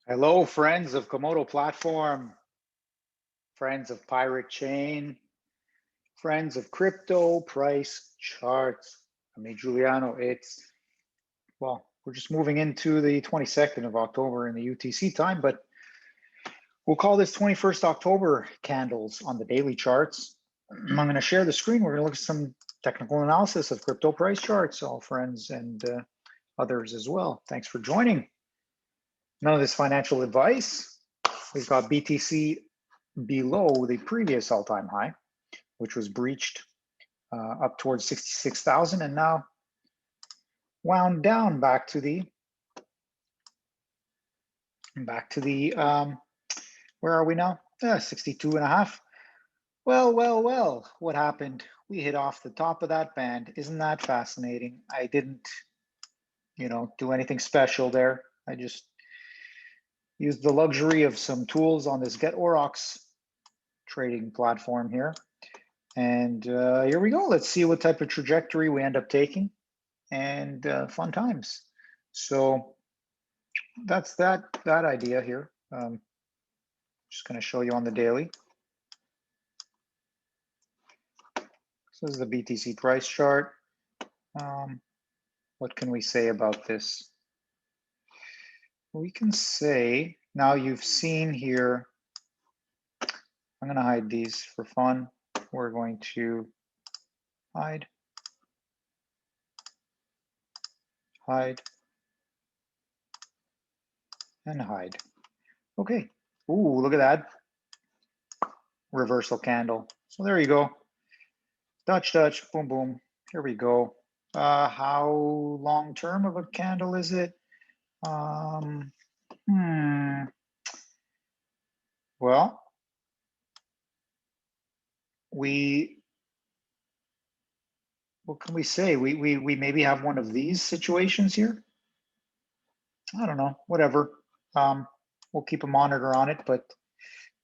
Hello, friends of Komodo Platform, friends of Pirate Chain, friends of crypto price charts. I mean, Giuliano, we're just moving into the 22nd of October in the UTC time, but we'll call this 21st October candles on the daily charts. I'm going to share the screen. We're going to look at some technical analysis of crypto price charts, all friends and others as well. Thanks for joining. None of this financial advice. We've got BTC below the previous all-time high, which was breached up towards 66,000 and now wound down back to the where are we now? 62 and a half. Well, what happened? We hit off the top of that band. Isn't that fascinating? I didn't, do anything special there. I just used the luxury of some tools on this getaurox trading platform here. And here we go. Let's see what type of trajectory we end up taking, and fun times. So that's that idea here. Just going to show you on the daily. So this is the BTC price chart. What can we say about this? We can say, now you've seen here, I'm going to hide these for fun. We're going to hide, and hide. Okay. Ooh, look at that. Reversal candle. So there you go. Dutch, boom, boom. Here we go. How long term of a candle is it? Well, what can we say? We maybe have one of these situations here. I don't know, whatever. We'll keep a monitor on it, but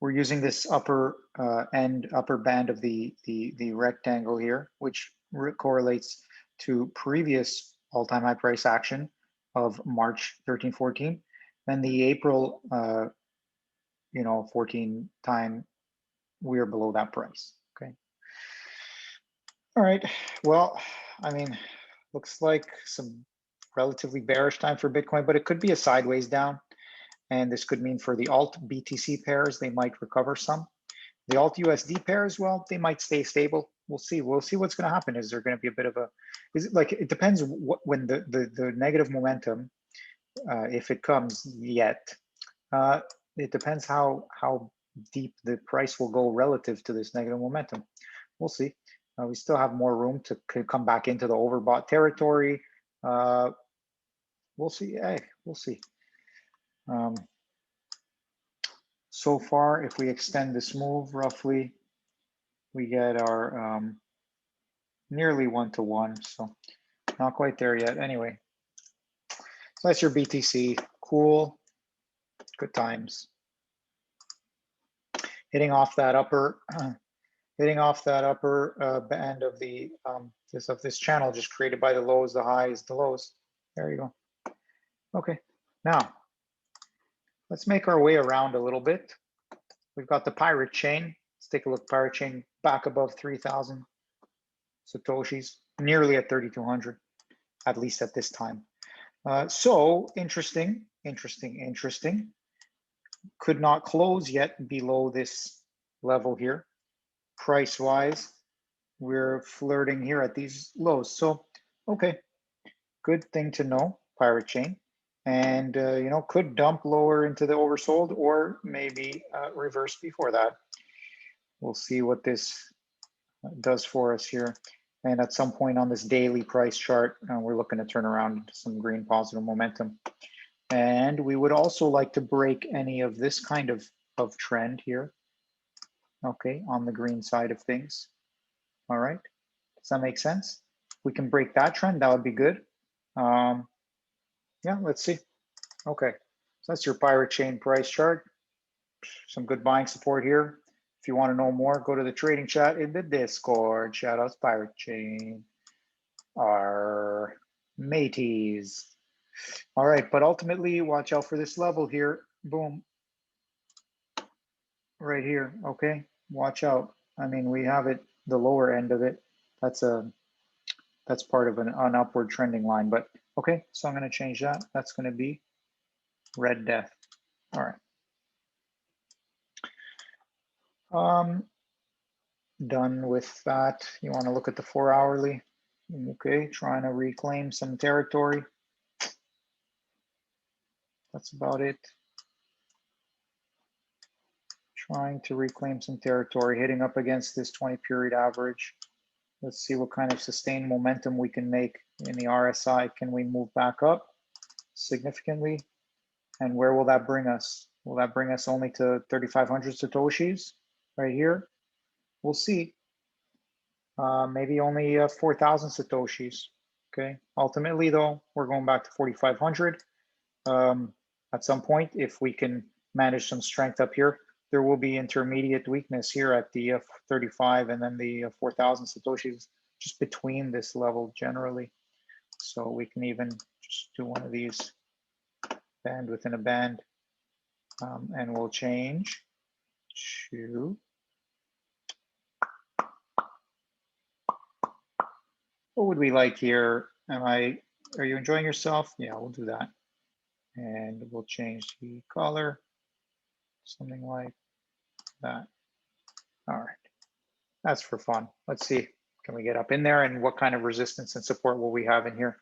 we're using this upper band of the rectangle here, which correlates to previous all-time high price action of March 13, 14. Then the April 14 time, we're below that price. Okay. All right. Well, I mean, looks like some relatively bearish time for Bitcoin, but it could be a sideways down. And this could mean for the alt BTC pairs, they might recover some. The alt USD pairs, well, they might stay stable. We'll see. We'll see what's going to happen. Is there going to be a bit of a, is it like, it depends when the negative momentum, if it comes yet, it depends how deep the price will go relative to this negative momentum. We'll see. We still have more room to come back into the overbought territory. We'll see. Hey, we'll see. So far, if we extend this move roughly, we get our nearly 1-to-1. So not quite there yet. Anyway, so that's your BTC. Cool. Good times. Hitting off that upper band of the this channel just created by the lows, the highs, the lows. There you go. Okay, now let's make our way around a little bit. We've got the pirate chain. Let's take a look. Pirate chain back above 3,000 Satoshis, nearly at 3,200, at least at this time. So interesting. Could not close yet below this level here. Price-wise, we're flirting here at these lows. So, okay, good thing to know, pirate chain. And, could dump lower into the oversold or maybe reverse before that. We'll see what this does for us here. And at some point on this daily price chart, we're looking to turn around into some green positive momentum. And we would also like to break any of this kind of trend here. Okay, on the green side of things. All right, does that make sense? We can break that trend, that would be good. Yeah, let's see. Okay, so that's your pirate chain price chart. Some good buying support here. If you want to know more, go to the trading chat in the Discord. Shout outs pirate chain. Our mateys. All right, but ultimately, watch out for this level here. boom, right here. Okay, watch out. I mean, we have it, the lower end of it. That's part of an upward trending line. But okay, so I'm going to change that. That's going to be red death. All right. Done with that. You want to look at the 4 hourly. Okay, trying to reclaim some territory. That's about it. Trying to reclaim some territory, hitting up against this 20 period average. Let's see what kind of sustained momentum we can make in the RSI. Can we move back up significantly? And where will that bring us? Will that bring us only to 3,500 Satoshis right here? We'll see. Maybe only 4,000 Satoshis. Okay. Ultimately, though, we're going back to 4,500. At some point, if we can manage some strength up here, there will be intermediate weakness here at the 35 and then the 4,000 Satoshis just between this level generally. So we can even just do one of these band within a band, and we'll change to, what would we like here? Are you enjoying yourself? Yeah, we'll do that. And we'll change the color, something like that. All right, that's for fun. Let's see, can we get up in there and what kind of resistance and support will we have in here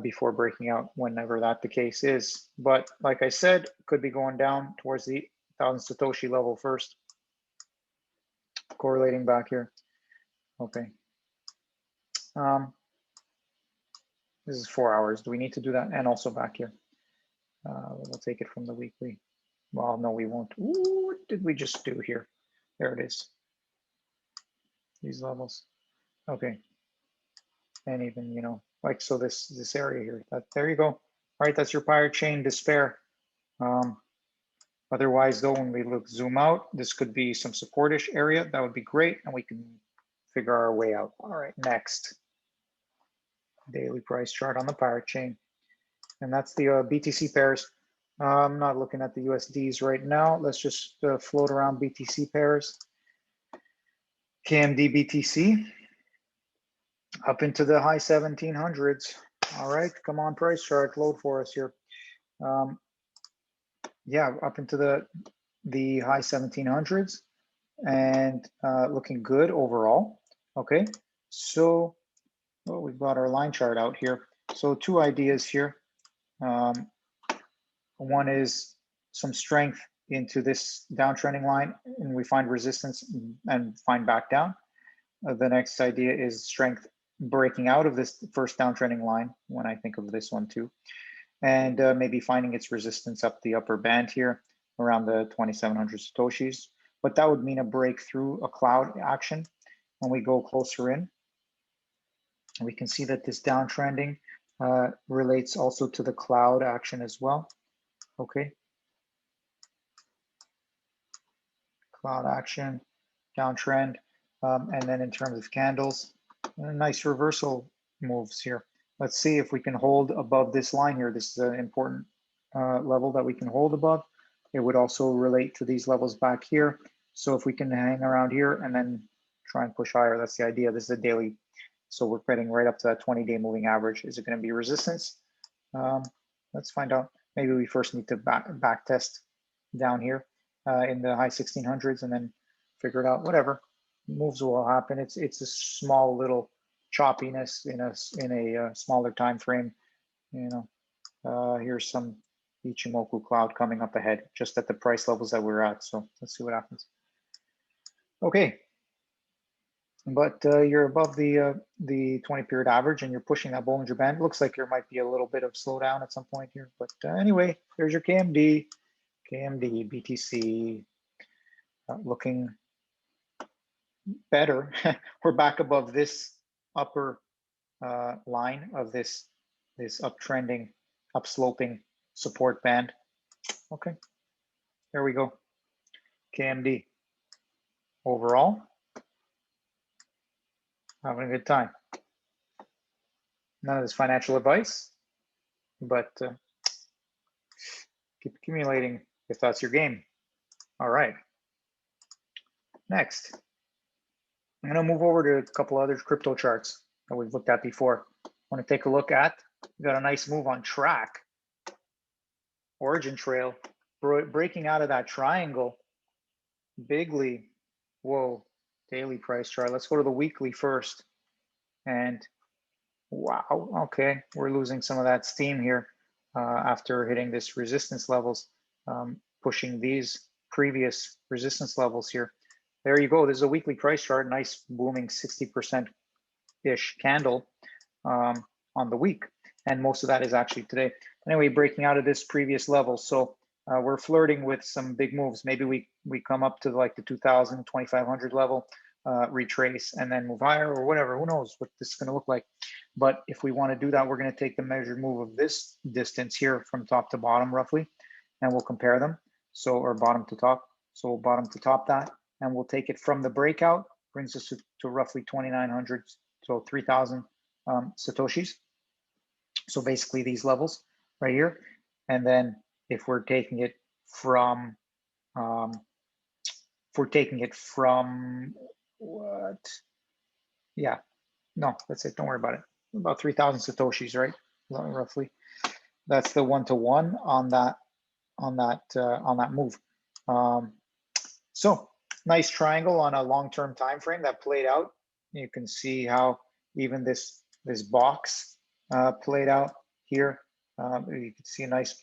before breaking out, whenever that the case is. But like I said, could be going down towards the 1,000 Satoshi level first. Correlating back here. Okay. This is 4 hours. Do we need to do that? And also back here. We'll take it from the weekly. Well, no, we won't. Ooh, what did we just do here? There it is. These levels. Okay. And even, you know, like, so this area here, there you go. All right, that's your pirate chain despair. Otherwise, though, when we zoom out, this could be some supportish area. That would be great, and we can figure our way out. All right, next. Daily price chart on the pirate chain. And that's the BTC pairs. I'm not looking at the USDs right now. Let's just float around BTC pairs. KMD BTC up into the high 1700s. All right, come on, price chart, load for us here. Yeah, up into the high 1700s and looking good overall. Okay, so well, we've got our line chart out here. So two ideas here. One is some strength into this downtrending line, and we find resistance and find back down. The next idea is strength breaking out of this first downtrending line, when I think of this one too, and maybe finding its resistance up the upper band here around the 2,700 Satoshis. But that would mean a breakthrough, a cloud action. When we go closer in, we can see that this downtrending relates also to the cloud action as well. Okay. Cloud action, downtrend. And then in terms of candles, nice reversal moves here. Let's see if we can hold above this line here. This is an important level that we can hold above. It would also relate to these levels back here. So if we can hang around here and then try and push higher, that's the idea. This is a daily. So we're getting right up to that 20-day moving average. Is it going to be resistance? Let's find out. Maybe we first need to back test down here in the high 1600s and then figure it out. Whatever, moves will happen. It's a small little choppiness in a smaller time frame. You know, here's some Ichimoku cloud coming up ahead, just at the price levels that we're at. So let's see what happens. Okay. But you're above the 20-period average and you're pushing that Bollinger Band. It looks like there might be a little bit of slowdown at some point here. But anyway, there's your KMD, BTC, looking better. We're back above this upper line of this uptrending, upsloping support band. Okay, there we go. KMD overall. Having a good time. None of this financial advice, but Keep accumulating if that's your game. All right. Next, I'm going to move over to a couple other crypto charts that we've looked at before. I want to take a look at, we got a nice move on TRAC, origin trail, breaking out of that triangle bigly. Whoa, daily price chart. Let's go to the weekly first. And wow, okay, we're losing some of that steam here after hitting this resistance levels, pushing these previous resistance levels here. There you go. This is a weekly price chart, nice booming 60%-ish candle on the week. And most of that is actually today. Anyway, breaking out of this previous level. So we're flirting with some big moves. Maybe we come up to like the 2,000, 2,500 level, retrace, and then move higher or whatever. Who knows what this is going to look like. But if we want to do that, we're going to take the measured move of this distance here from top to bottom roughly, and we'll compare them. So, or bottom to top. So we'll bottom to top that, and we'll take it from the breakout, brings us to roughly 2,900, so 3,000 Satoshis. So basically these levels right here. And then if we're taking it from, what? Yeah, no, that's it. Don't worry about it. About 3,000 Satoshis, right? Roughly. That's the 1-to-1 on that move. So nice triangle on a long-term time frame that played out. You can see how even this box played out here. You can see a nice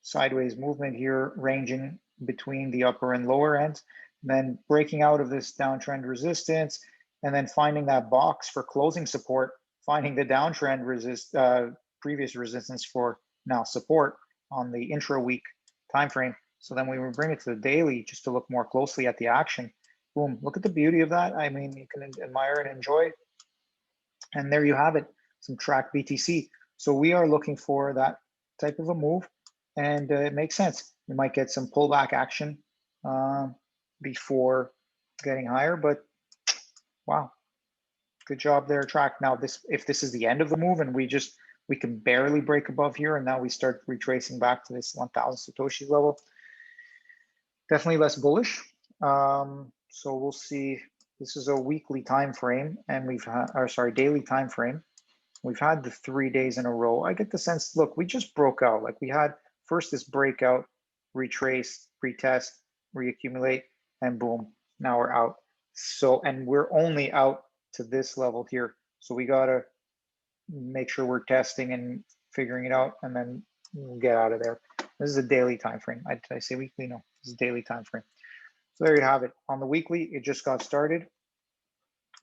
sideways movement here, ranging between the upper and lower ends, then breaking out of this downtrend resistance, and then finding that box for closing support, finding the downtrend previous resistance for now support on the intra-week time frame. So then we will bring it to the daily just to look more closely at the action. Boom, look at the beauty of that. I mean, you can admire and enjoy. And there you have it, some TRAC BTC. So we are looking for that type of a move, and it makes sense. We might get some pullback action before getting higher, but wow, good job there, TRAC. Now, if this is the end of the move and we can barely break above here, and now we start retracing back to this 1,000 Satoshi level, definitely less bullish. So we'll see. This is a weekly time frame, and we've had, or sorry, daily time frame. We've had the 3 days in a row. I get the sense, look, we just broke out. Like we had first this breakout, retrace, retest, reaccumulate, and boom, now we're out. So, and we're only out to this level here. So we gotta make sure we're testing and figuring it out, and then we'll get out of there. This is a daily time frame. Did I say weekly? No, this is a daily time frame. So there you have it. On the weekly, it just got started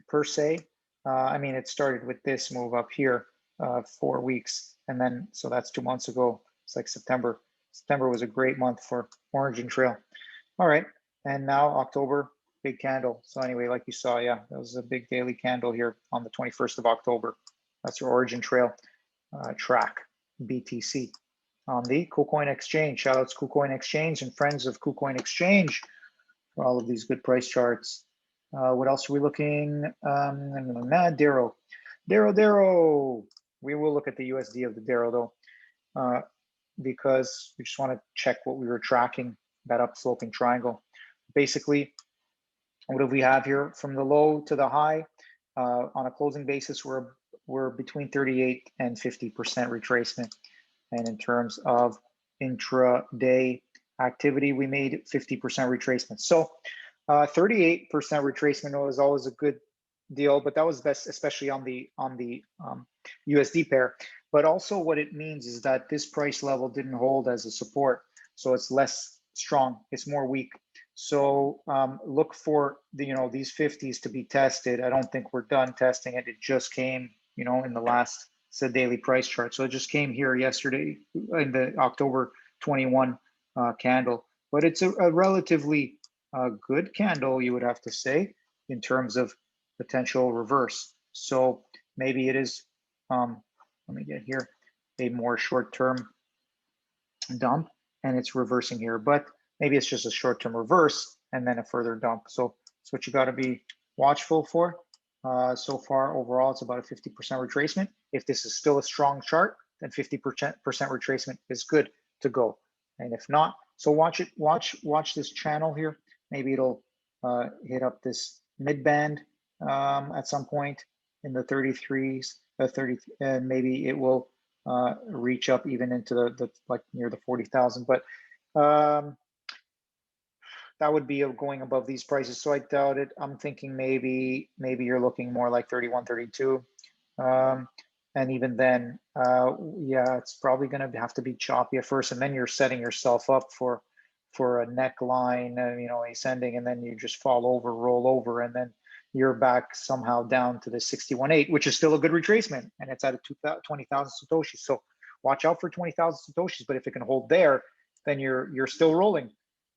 per se. I mean, it started with this move up here, 4 weeks. And then, so that's 2 months ago. It's like September. September was a great month for Origin Trail. All right. And now October, big candle. So anyway, like you saw, yeah, that was a big daily candle here on the 21st of October. That's your Origin Trail TRAC BTC on the KuCoin Exchange. Shout outs KuCoin Exchange and friends of KuCoin Exchange for all of these good price charts. What else are we looking? DERO. We will look at the USD of the DERO though, because we just want to check what we were tracking, that upsloping triangle. Basically, what do we have here? From the low to the high, on a closing basis, we're between 38 and 50% retracement. And in terms of intraday activity, we made 50% retracement. So 38% retracement was always a good deal, but that was best, especially on the USD pair. But also what it means is that this price level didn't hold as a support, so it's less strong, it's more weak. So look for these 50s to be tested. I don't think we're done testing it. It just came, in the last daily price chart. So it just came here yesterday in the October 21 candle, but it's a relatively good candle, you would have to say, in terms of potential reverse. So maybe it is, let me get here, a more short-term dump, and it's reversing here, but maybe it's just a short-term reverse and then a further dump. So that's what you got to be watchful for. So far, overall, it's about a 50% retracement. If this is still a strong chart, then 50% retracement is good to go. And if not, so watch this channel here. Maybe it'll hit up this mid band at some point in the 33s, 30, and maybe it will reach up even into the like near the 40,000. But that would be going above these prices. So I doubt it. I'm thinking maybe you're looking more like 31, 32. And even then, yeah, it's probably going to have to be choppy at first, and then you're setting yourself up for a neckline, you know, ascending, and then you just fall over, roll over, and then you're back somehow down to the 61.8, which is still a good retracement, and it's at a 20,000 satoshis. So watch out for 20,000 satoshis. But if it can hold there, then you're still rolling.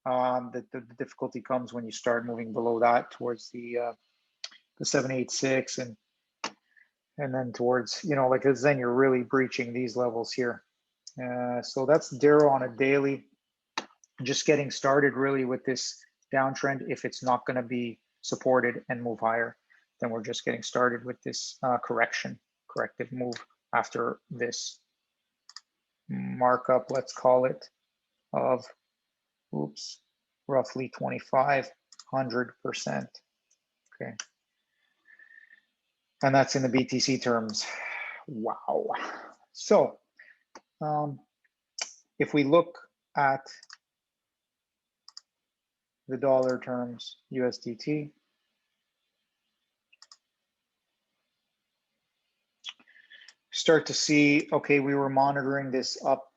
The difficulty comes when you start moving below that towards the 786 and then towards, you know, like, because then you're really breaching these levels here. So that's DERO on a daily. Just getting started really with this downtrend. If it's not going to be supported and move higher, then we're just getting started with this corrective move after this markup, let's call it, of roughly 2,500%. Okay. And that's in the BTC terms. Wow. So if we look at the dollar terms, USDT, start to see, okay, we were monitoring this up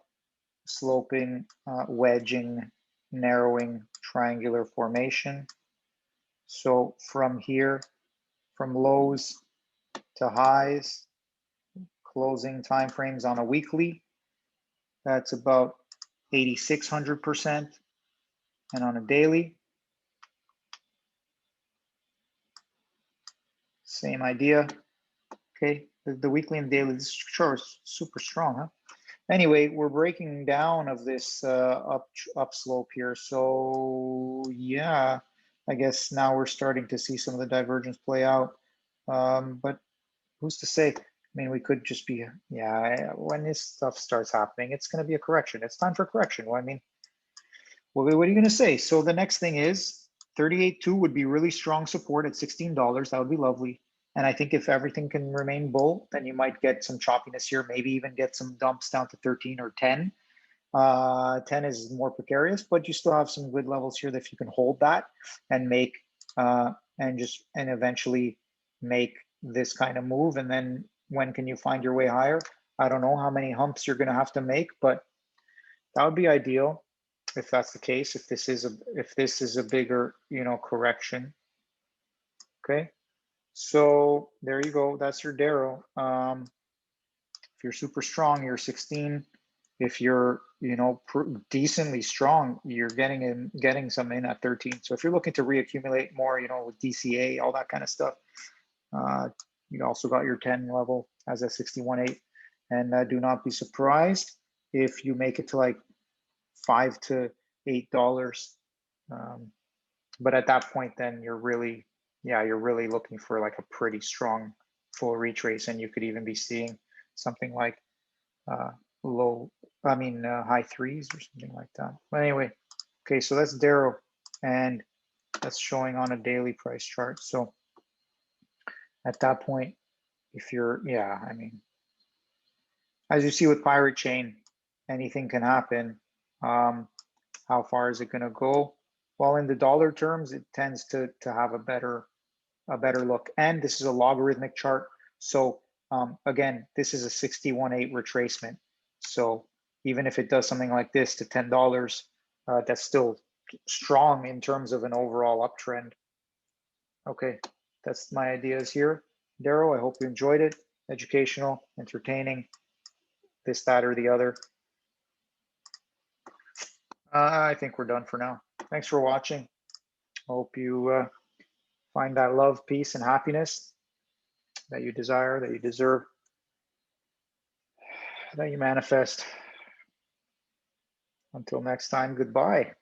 sloping, wedging, narrowing triangular formation. So from here, from lows to highs, closing timeframes on a weekly, that's about 8,600%. And on a daily, same idea. Okay, the weekly and daily, this sure is super strong, huh? Anyway, we're breaking down of this upslope here. So yeah, I guess now we're starting to see some of the divergence play out. But who's to say? I mean, we could just be, yeah, when this stuff starts happening, it's going to be a correction. It's time for correction. Well, I mean, well, what are you going to say? So the next thing is 38.2 would be really strong support at $16. That would be lovely. And I think if everything can remain bull, then you might get some choppiness here, maybe even get some dumps down to 13 or 10. 10 is more precarious, but you still have some good levels here that if you can hold that and make, and eventually make this kind of move. And then when can you find your way higher? I don't know how many humps you're going to have to make, but that would be ideal if that's the case, if this is a bigger, you know, correction. Okay. So there you go. That's your DERO. If you're super strong, you're 16. If you're, you know, decently strong, you're getting some in at 13. So if you're looking to reaccumulate more, you know, with DCA, all that kind of stuff, you also got your 10 level as a 61.8. And do not be surprised if you make it to like $5 to $8. But at that point, then you're really looking for like a pretty strong full retrace, and you could even be seeing something like high threes or something like that. But anyway, okay, so that's DERO, and that's showing on a daily price chart. So at that point, if you're, I mean, as you see with Pirate Chain, anything can happen. How far is it going to go? Well, in the dollar terms, it tends to have a better look. And this is a logarithmic chart. So again, this is a 61.8 retracement. So even if it does something like this to $10, that's still strong in terms of an overall uptrend. Okay, that's my ideas here. DERO, I hope you enjoyed it. Educational, entertaining, this, that, or the other. I think we're done for now. Thanks for watching. Hope you find that love, peace, and happiness that you desire, that you deserve, that you manifest. Until next time, goodbye.